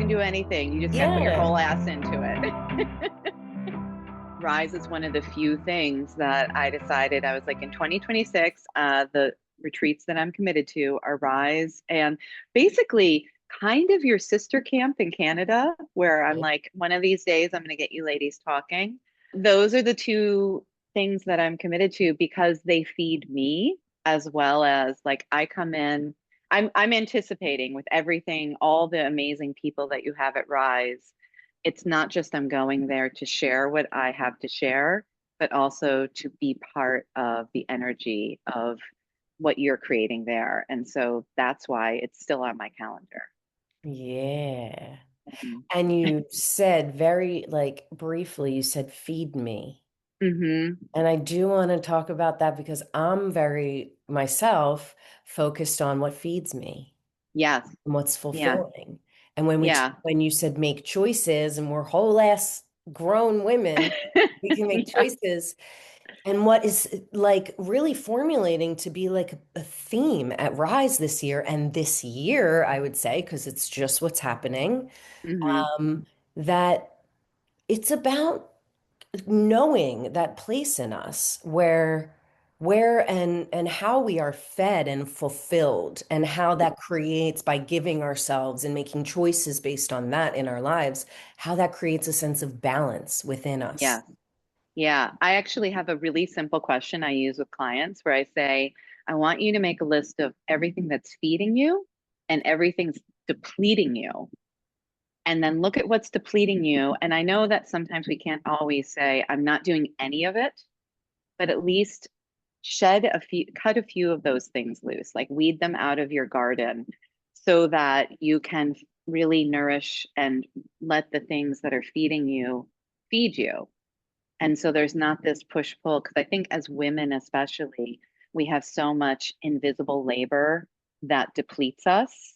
do anything. You just got to put your Yeah. whole ass into it. Rise is one of the few things that I decided I was like in 2026, the retreats that I'm committed to are Rise and basically kind of your sister camp in Canada, where I'm like, one of these days I'm going to get you ladies talking. Those are the two things that I'm committed to because they feed me as well as like I come in. I'm anticipating with everything, all the amazing people that you have at Rise, it's not just I'm going there to share what I have to share, but also to be part of the energy of what you're creating there. And so that's why it's still on my calendar. Yeah. Mhm. And you said very, like, briefly, you said, feed me. Mhm. And I do want to talk about that because I'm very myself focused on what feeds me Yes. and what's Yeah. fulfilling. And when Yeah. when you said make choices and we're whole ass grown women, we can make Yeah. choices. And what is like really formulating to be like a theme at Rise this year and this year, I would say, because it's just what's happening, Mhm. um, that it's about knowing that place in us where and how we are fed and fulfilled and how that creates by giving ourselves and making choices based on that in our lives, how that creates a sense of balance within us. Yeah. Yeah. I actually have a really simple question I use with clients where I say, I want you to make a list of everything that's feeding you and everything's depleting you. And then look at what's depleting you. And I know that sometimes we can't always say, I'm not doing any of it, but at least cut a few of those things loose, like weed them out of your garden so that you can really nourish and let the things that are feeding you feed you. And so there's not this push pull, because I think as women, especially, we have so much invisible labor that depletes us,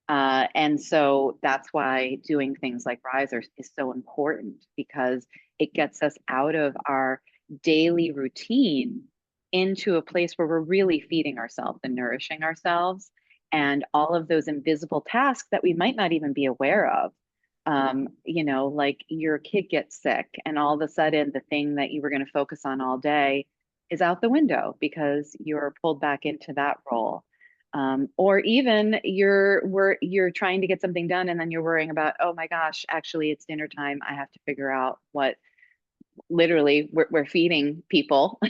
and so that's why doing things like risers is so important because it gets us out of our daily routine into a place where we're really feeding ourselves and nourishing ourselves. And all of those invisible tasks that we might not even be aware of. Like your kid gets sick, and all of a sudden, the thing that you were going to focus on all day is out the window because you're pulled back into that role, or even you're trying to get something done and then you're worrying about, oh my gosh, actually it's dinner time, I have to figure out what, literally we're feeding people.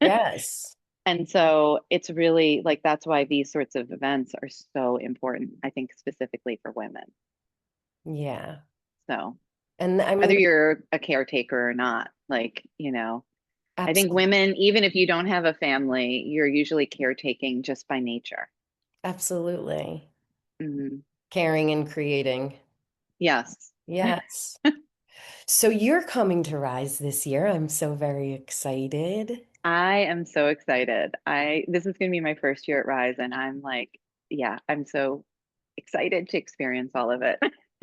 Yes. And so it's really like that's why these sorts of events are so important, I think, specifically for women. Yeah. So And I whether mean, you're a caretaker or not, like, I think absolutely, women, even if you don't have a family, you're usually caretaking just by nature. absolutely. Hmm. Caring and creating. Yes. Yes. So you're coming to Rise this year. I'm so very excited. I am so excited. I This is going to be my first year at Rise, and I'm like, yeah, I'm so excited to experience all of it.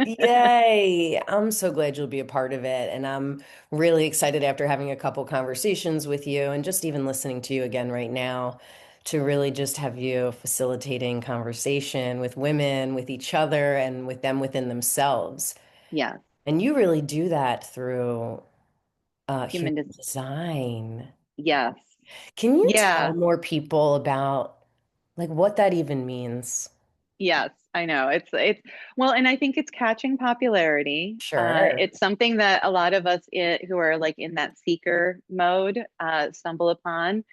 Yay. I'm so glad you'll be a part of it. And I'm really excited after having a couple conversations with you and just even listening to you again right now to really just have you facilitating conversation with women, with each other, and with them within themselves. Yes, And you really do that through human human des design. yes, Can you tell yeah, more people about like what that even means? yes. I know it's well, and I think it's catching popularity. Sure. It's something that a lot of us who are like in that seeker mode stumble upon.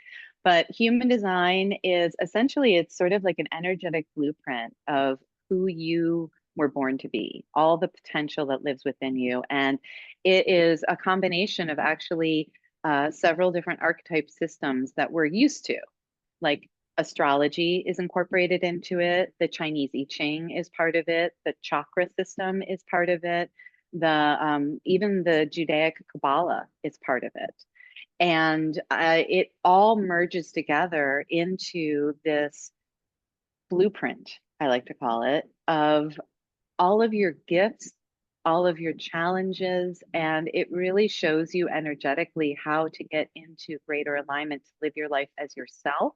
But human design is essentially, it's sort of like an energetic blueprint of who you were born to be, all the potential that lives within you. And it is a combination of actually several different archetype systems that we're used to. Like astrology is incorporated into it, the Chinese I Ching is part of it, the chakra system is part of it, the even the Judaic Kabbalah is part of it, and it all merges together into this blueprint, I like to call it, of all of your gifts, all of your challenges, and it really shows you energetically how to get into greater alignment to live your life as yourself,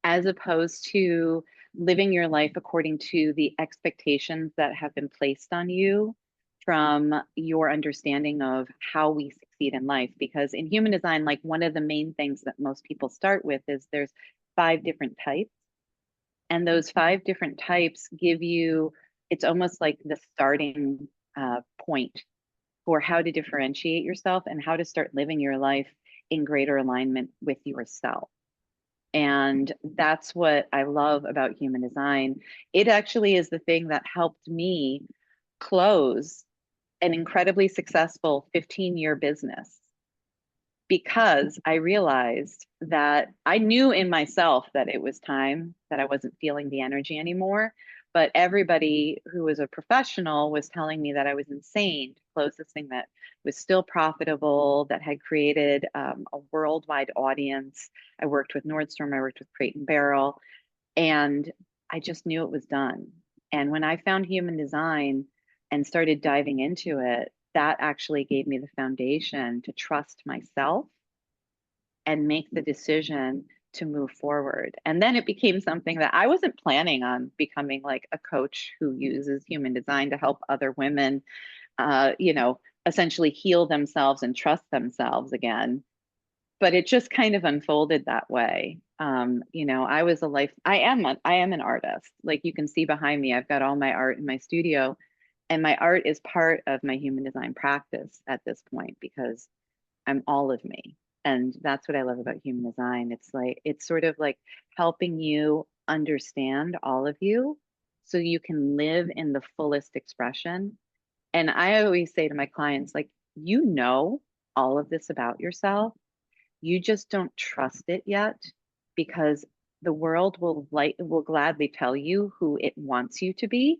as opposed to living your life according to the expectations that have been placed on you from your understanding of how we succeed in life. Because in human design, like one of the main things that most people start with is there's 5 different types. And those 5 different types give you, it's almost like the starting point for how to differentiate yourself and how to start living your life in greater alignment with yourself. And that's what I love about human design. It actually is the thing that helped me close an incredibly successful 15-year business because I realized that I knew in myself that it was time, that I wasn't feeling the energy anymore. But everybody who was a professional was telling me that I was insane to close this thing that was still profitable, that had created a worldwide audience. I worked with Nordstrom, I worked with Crate and Barrel, and I just knew it was done. And when I found human design and started diving into it, that actually gave me the foundation to trust myself and make the decision to move forward. And then it became something that I wasn't planning on becoming like a coach who uses human design to help other women, essentially heal themselves and trust themselves again. But it just kind of unfolded that way. I was a life, I am an artist. Like you can see behind me, I've got all my art in my studio, and my art is part of my human design practice at this point because I'm all of me. And that's what I love about human design. It's sort of like helping you understand all of you so you can live in the fullest expression. And I always say to my clients, like, you know all of this about yourself. You just don't trust it yet because the world will gladly tell you who it wants you to be.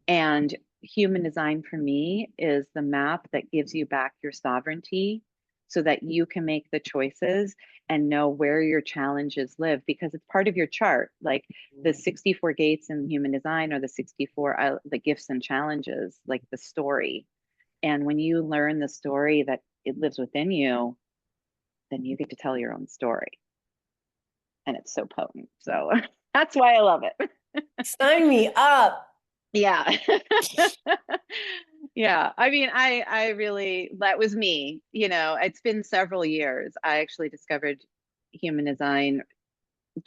And human design for me is the map that gives you back your sovereignty so that you can make the choices and know where your challenges live because it's part of your chart. Like the 64 gates in human design or the 64 the gifts and challenges, like the story. And when you learn the story that it lives within you, then you get to tell your own story. And it's so potent. So that's why I love it. Sign me up. Yeah. Yeah. I mean, I really, that was me. It's been several years. I actually discovered human design in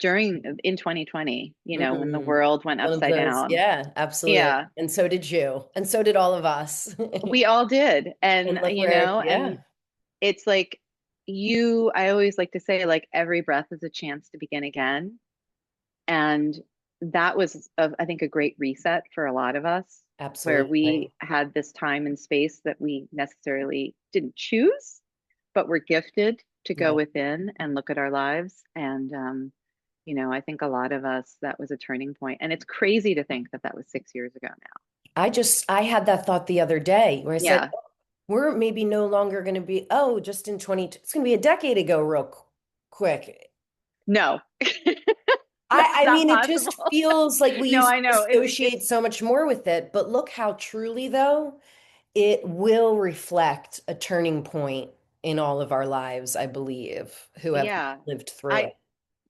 2020, when the Mm. world went One of upside those, down. yeah, absolutely. Yeah, And so did you. And so did all of us. we all did. And And, look where, yeah, it's like I always like to say, like, every breath is a chance to begin again. And that was, I think, a great reset for a lot of us, where we absolutely. had this time and space that we necessarily didn't choose, but were gifted to go Yeah. within and look at our lives. And, I think a lot of us, that was a turning point. And it's crazy to think that that was 6 years ago now. I had that thought the other day where I said, Yeah. "Oh, we're maybe no longer going to be, oh, just in 20, it's going to be a decade ago, real quick. No, that's I not mean, it possible. just feels like we No, used I to know. associate so much more with it. But look how truly, though, it will reflect a turning point in all of our lives, I believe, who have Yeah. lived through I it.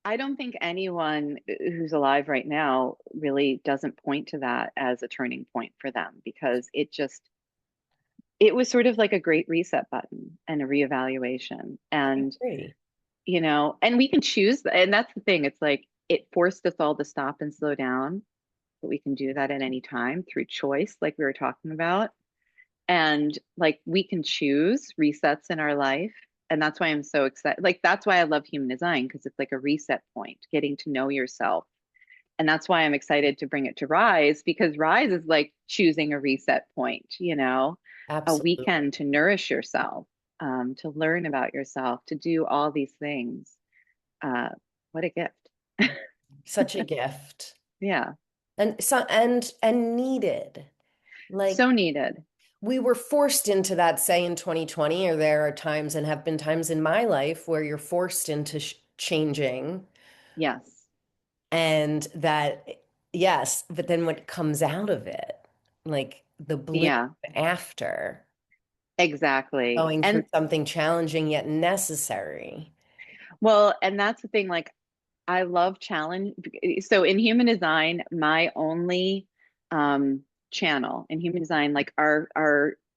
I don't think anyone who's alive right now really doesn't point to that as a turning point for them because it was sort of like a great reset button and a reevaluation. I And, agree. and we can choose, and that's the thing. It's like it forced us all to stop and slow down, but we can do that at any time through choice, like we were talking about. And like we can choose resets in our life. And that's why I'm so excited. Like, that's why I love human design because it's like a reset point, getting to know yourself. And that's why I'm excited to bring it to Rise because Rise is like choosing a reset point, a Absolutely. weekend to nourish yourself, to learn about yourself, to do all these things. Uh, what a gift. Such a gift. Yeah. And so and needed. Like So needed. we were forced into that, say in 2020, or there are times and have been times in my life where you're forced into changing Yes. and that, yes, but then what comes out of it, like the bloom Yeah, after exactly. going through And something challenging yet necessary. well, and that's the thing, like, I love challenge. So in human design, my only um channel in human design, like our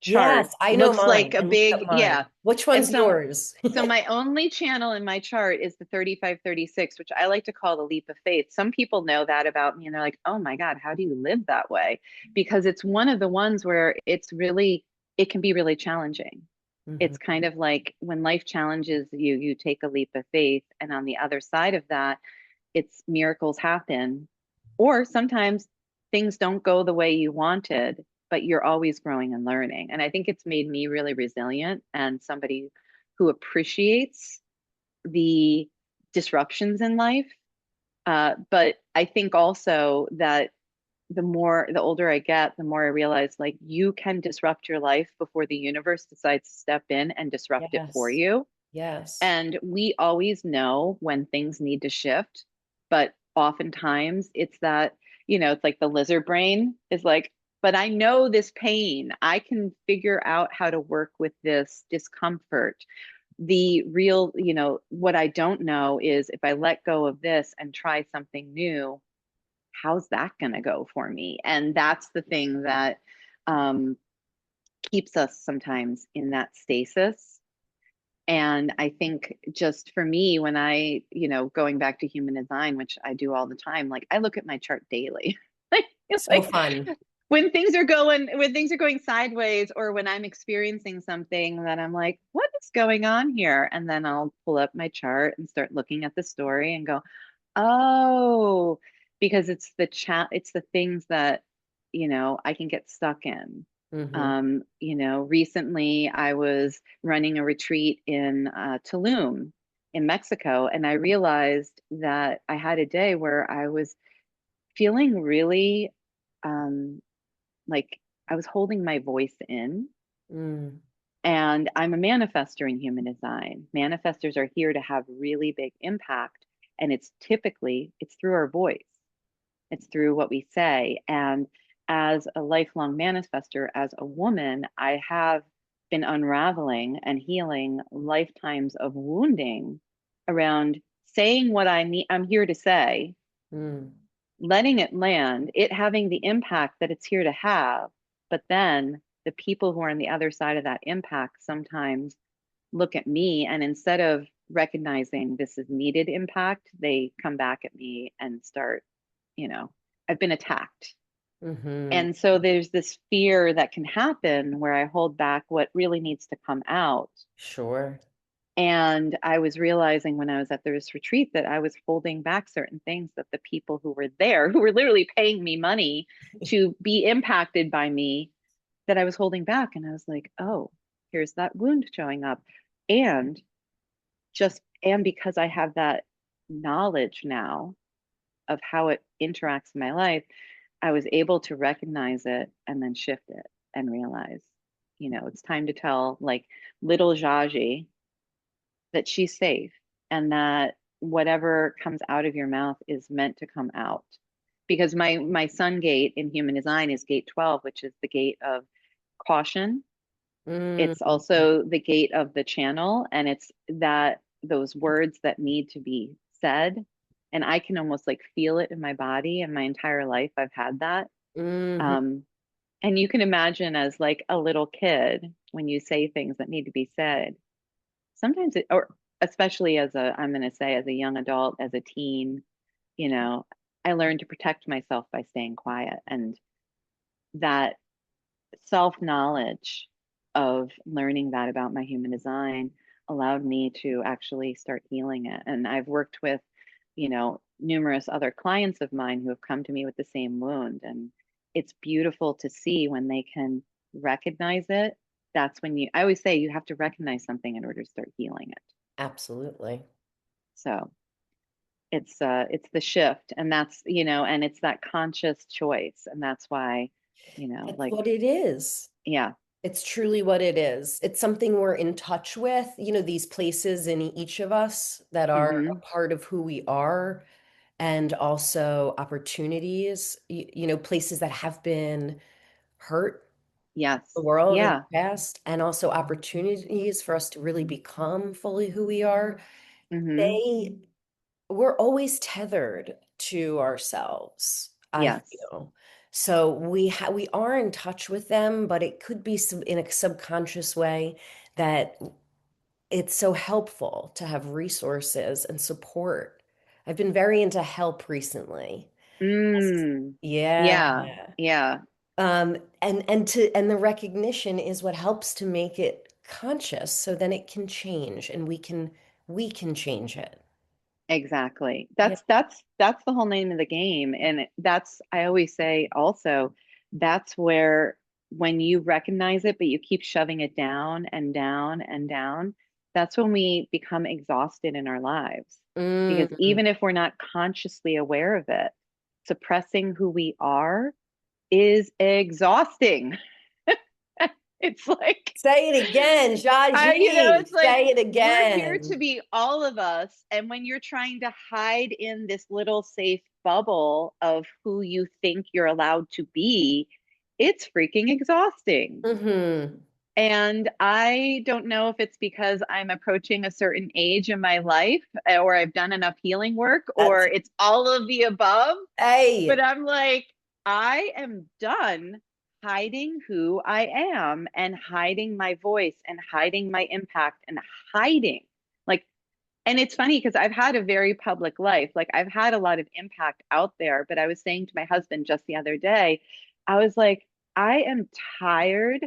chart Yes, I know looks like mine. a I looked up big, mine. yeah. Which And one's so yours? so my only channel in my chart is the 3536, which I like to call the leap of faith. Some people know that about me and they're like, "Oh my God, how do you live that way?" Because it's one of the ones where it can be really challenging. Hmm. It's kind of like when life challenges you, you take a leap of faith, and on the other side of that, it's miracles happen. Or sometimes things don't go the way you wanted, but you're always growing and learning. And I think it's made me really resilient and somebody who appreciates the disruptions in life. But I think also that the older I get, the more I realize like you can disrupt your life before the universe decides to step in and disrupt it for Yes. you. Yes. And we always know when things need to shift, but oftentimes it's that, it's like the lizard brain is like, but I know this pain. I can figure out how to work with this discomfort. The real, what I don't know is if I let go of this and try something new, how's that going to go for me? And that's the thing that um, keeps us sometimes in that stasis. And I think just for me, when going back to human design, which I do all the time, like I look at my chart daily. like, So like fun. when things are going sideways, or when I'm experiencing something that I'm like, what is going on here? And then I'll pull up my chart and start looking at the story and go, oh, because it's the things that, I can get stuck in. Hmm. Recently I was running a retreat in Tulum in Mexico, and I realized that I had a day where I was feeling really um, like I was holding my voice in. Mm. And I'm a manifester in human design. Manifestors are here to have really big impact, and it's through our voice. It's through what we say. And as a lifelong manifester, as a woman, I have been unraveling and healing lifetimes of wounding around saying what I'm here to say, Mm. letting it land, it having the impact that it's here to have. But then the people who are on the other side of that impact sometimes look at me, and instead of recognizing this is needed impact, they come back at me and start, you know, I've been attacked. Hmm. And so there's this fear that can happen where I hold back what really needs to come out. Sure. And I was realizing when I was at this retreat that I was holding back certain things that the people who were there, who were literally paying me money to be impacted by me, that I was holding back. And I was like, oh, here's that wound showing up. And and because I have that knowledge now of how it interacts in my life, I was able to recognize it and then shift it and realize, it's time to tell like little Jaji that she's safe, and that whatever comes out of your mouth is meant to come out. Because my sun gate in human design is gate 12, which is the gate of caution. It's Mm. also the gate of the channel, and it's that those words that need to be said. And I can almost like feel it in my body, and my entire life I've had that. Hmm. Um, and you can imagine as like a little kid when you say things that need to be said. Sometimes or especially I'm going to say as a young adult, as a teen, you know, I learned to protect myself by staying quiet. And that self knowledge of learning that about my human design allowed me to actually start healing it. And I've worked with, numerous other clients of mine who have come to me with the same wound. And it's beautiful to see when they can recognize it. That's when I always say you have to recognize something in order to start healing it. Absolutely. So it's the shift, and and it's that conscious choice. And that's why, It's like, what it is. yeah. It's truly what it is. It's something we're in touch with, these places in each of us that are a Hmm. part of who we are, and also opportunities, places that have been hurt the Yes. world in Yeah. the past, and also opportunities for us to really become fully who we are. Hmm. They we're always tethered to ourselves, I Yes. feel. So we are in touch with them, but it could be in a subconscious way that it's so helpful to have resources and support. I've been very into help recently. Mm. Yeah. Yeah. Yeah. And the recognition is what helps to make it conscious, so then it can change and we can change it. Exactly. Yeah. That's the whole name of the game. And that's, I always say also, that's where when you recognize it, but you keep shoving it down and down and down, that's when we become exhausted in our lives. Because Mm. even if we're not consciously aware of it, suppressing who we are is exhausting. It's like Say it again, Jahje. it's like Say it we're here to again. be all of us. And when you're trying to hide in this little safe bubble of who you think you're allowed to be, it's freaking exhausting. Hmm. And I don't know if it's because I'm approaching a certain age in my life or I've done enough healing work or That's it's all of the above. But hey. I'm like, I am done hiding who I am and hiding my voice and hiding my impact and hiding. Like, and it's funny because I've had a very public life. Like, I've had a lot of impact out there. But I was saying to my husband just the other day, I was like, I am tired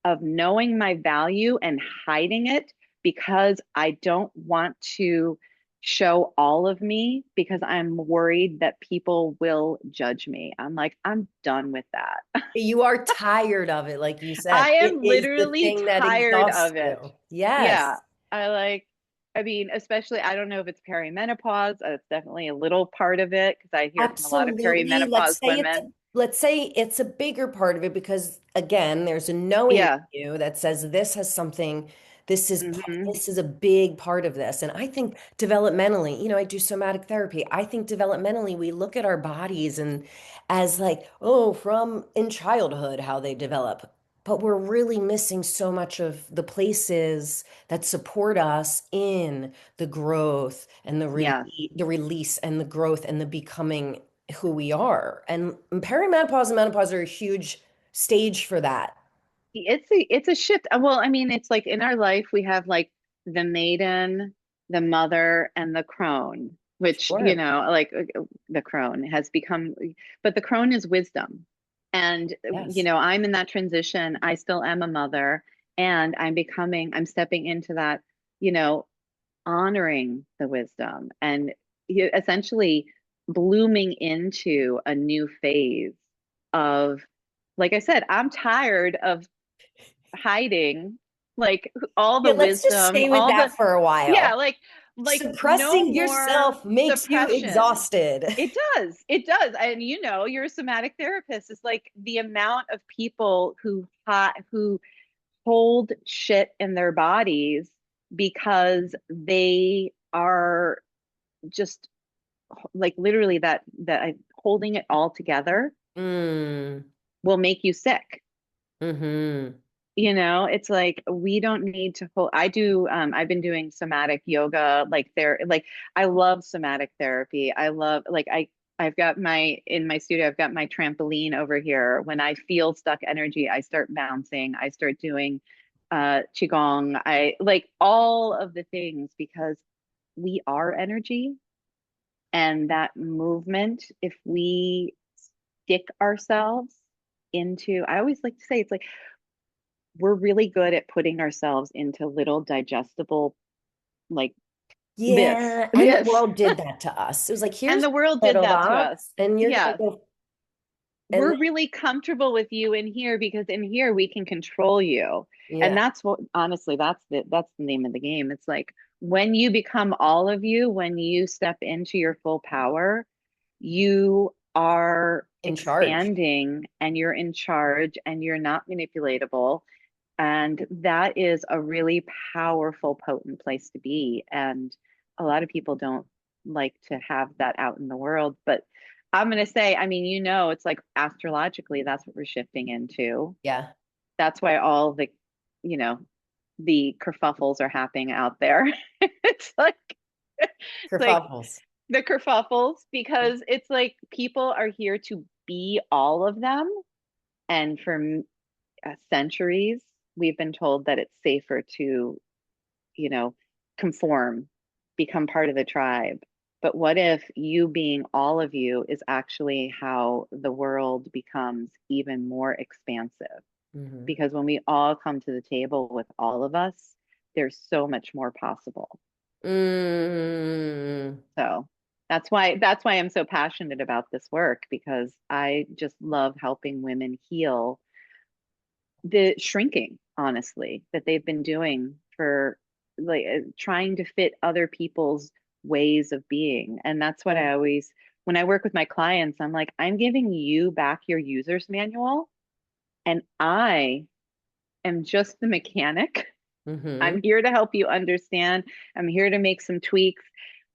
of knowing my value and hiding it because I don't want to show all of me because I'm worried that people will judge me. I'm like, I'm done with that. You are tired of it, like you said. I It am is the literally thing that tired exhausts of it. you. Yeah. Yes. I like, I mean, especially, I don't know if it's perimenopause. It's definitely a little part of it because I hear from a lot of Absolutely. perimenopause women. Let's say it's a bigger part of it because again, there's a knowing Yeah. in you that says this has something, Hmm. this is a big part of this. And I think developmentally, I do somatic therapy. I think developmentally we look at our bodies and as like, oh, from in childhood how they develop. But we're really missing so much of the places that support us in the growth and Yes. the release and the growth and the becoming who we are. And perimenopause and menopause are a huge stage for that. It's a shift. Well, I mean, it's like in our life we have like the maiden, the mother, and the crone, which, Sure. like the crone has become, but the crone is wisdom. And, Yes. I'm in that transition. I still am a mother, and I'm stepping into that, you know, honoring the wisdom and essentially blooming into a new phase of, like I said, I'm tired of hiding like all the Yeah, let's just wisdom, stay with all the, that for a yeah, while. like no Suppressing more yourself makes you suppression. exhausted. It does. And you're a somatic therapist. It's like the amount of people who hold shit in their bodies because they are just like literally that holding it all together Mm. will make you sick. Mm-hmm. It's like we don't need to hold. I've been doing somatic yoga, like I love somatic therapy. I love, like, I've got in my studio, I've got my trampoline over here. When I feel stuck energy, I start bouncing, I start doing qigong. I like all of the things because we are energy, and that movement, if we stick ourselves into, I always like to say, it's like we're really good at putting ourselves into little digestible, like this, Yeah, and the this. world did that to us. It was like, And here's the world a did little that to us. box, and you're gonna Yeah. go. And We're really comfortable with you in here because in here we can control you. And yeah, that's what, honestly, that's the name of the game. It's like when you become all of you, when you step into your full power, you are in charge. expanding and you're in charge and you're not manipulatable. And that is a really powerful, potent place to be. And a lot of people don't like to have that out in the world. But I'm going to say, I mean, it's like astrologically, that's what we're shifting into. Yeah, That's why all you know, the kerfuffles are happening out there. It's like, it's like kerfuffles. the kerfuffles, because it's like people are here to be all of them. And for centuries, we've been told that it's safer to, you know, conform, become part of the tribe. But what if you being all of you is actually how the world becomes even more expansive? Hmm. Because when we all come to the table with all of us, there's so much more possible. Mm, So that's why I'm so passionate about this work, because I just love helping women heal the shrinking, honestly, that they've been doing for like trying to fit other people's ways of being. And that's what yeah. I always, when I work with my clients, I'm like, I'm giving you back your user's manual, and I am just the mechanic. Hmm. I'm here to help you understand. I'm here to make some tweaks,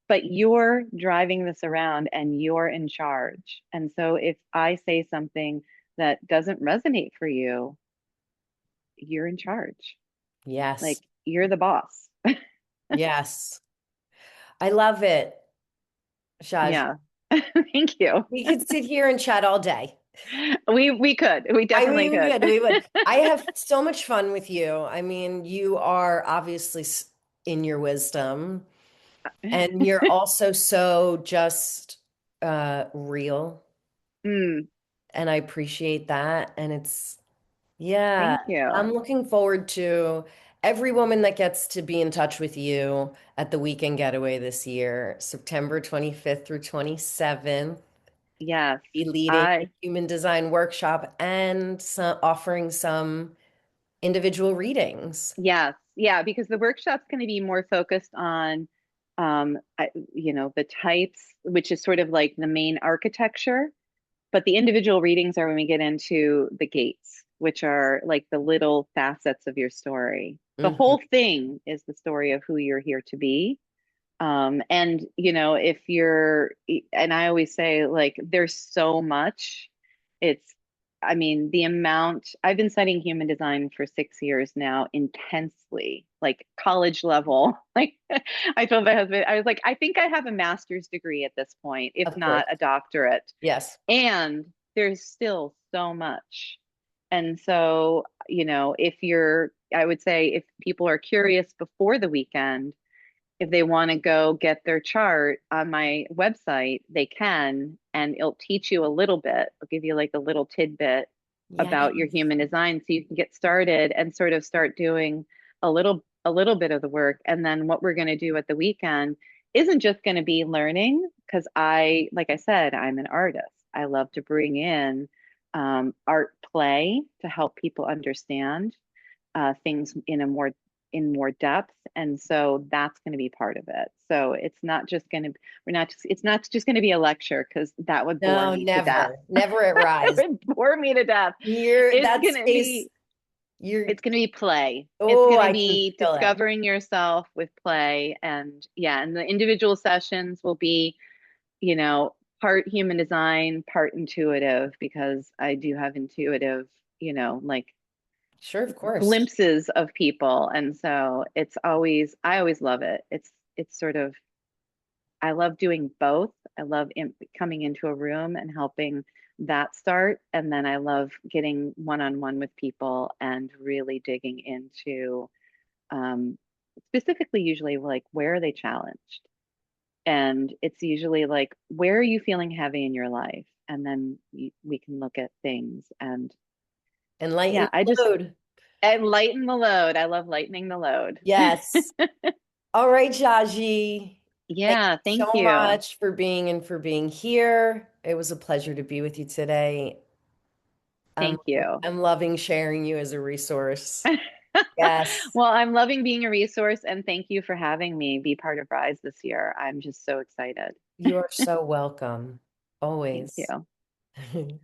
but you're driving this around and you're in charge. And so if I say something that doesn't resonate for you, you're in charge. Like Yes. you're the boss. Yes. I love it, Shaj. Yeah. Thank you. We could sit here and chat all day. We could. We I definitely mean, we could. would, we would. I have so much fun with you. I mean, you are obviously in your wisdom, and you're also so just real, Mm, and I appreciate that. And it's, yeah, thank you. I'm looking forward to every woman that gets to be in touch with you at the Weekend Getaway this year, September 25th through 27th. Yes. Be leading a I human design workshop and offering some individual readings. Yes. Yeah, because the workshop's going to be more focused on the types, which is sort of like the main architecture. But the individual readings are when we get into the gates, which are like the little facets of your story. The Hmm. whole thing is the story of who you're here to be. And if you're, and I always say, like, there's so much. It's, I mean, the amount, I've been studying human design for 6 years now, intensely, like college level. Like, I told my husband, I was like, I think I have a master's degree at this point, if Of course. not a doctorate. Yes. And there's still so much. And so, if you're, I would say, if people are curious before the weekend, if they want to go get their chart on my website, they can, and it'll teach you a little bit. I'll give you like a little tidbit Yes. about your human design so you can get started and sort of start doing a little bit of the work. And then what we're going to do at the weekend isn't just going to be learning, because like I said, I'm an artist. I love to bring in art play to help people understand things in more depth, and so that's going to be part of it. So it's not just going to we're not just it's not just going to be a lecture, because that would bore No, me to death. never. Never at It Rise. would bore me to death. You're It's that going to space, be you're, it's going to be play. It's oh, going to I can be feel it. discovering yourself with play. And yeah, and the individual sessions will be, you know part human design, part intuitive, because I do have intuitive, like Sure, of course. glimpses of people. And so I always love it. It's sort of, I love doing both. I love coming into a room and helping that start, and then I love getting one-on-one with people and really digging into um, specifically, usually, like, where are they challenged, and it's usually like, where are you feeling heavy in your life, and then we can look at things. And And lighten yeah, the load. and lighten the load. I love lightening the load. Yes. All right, Jaji. Thank Yeah, you thank so you. much for being and for being here. It was a pleasure to be with you today. I'm Thank you. I'm loving sharing you as a resource. Yes. Well, I'm loving being a resource, and thank you for having me be part of Rise this year. I'm just so excited. You are so welcome. Thank Always. you.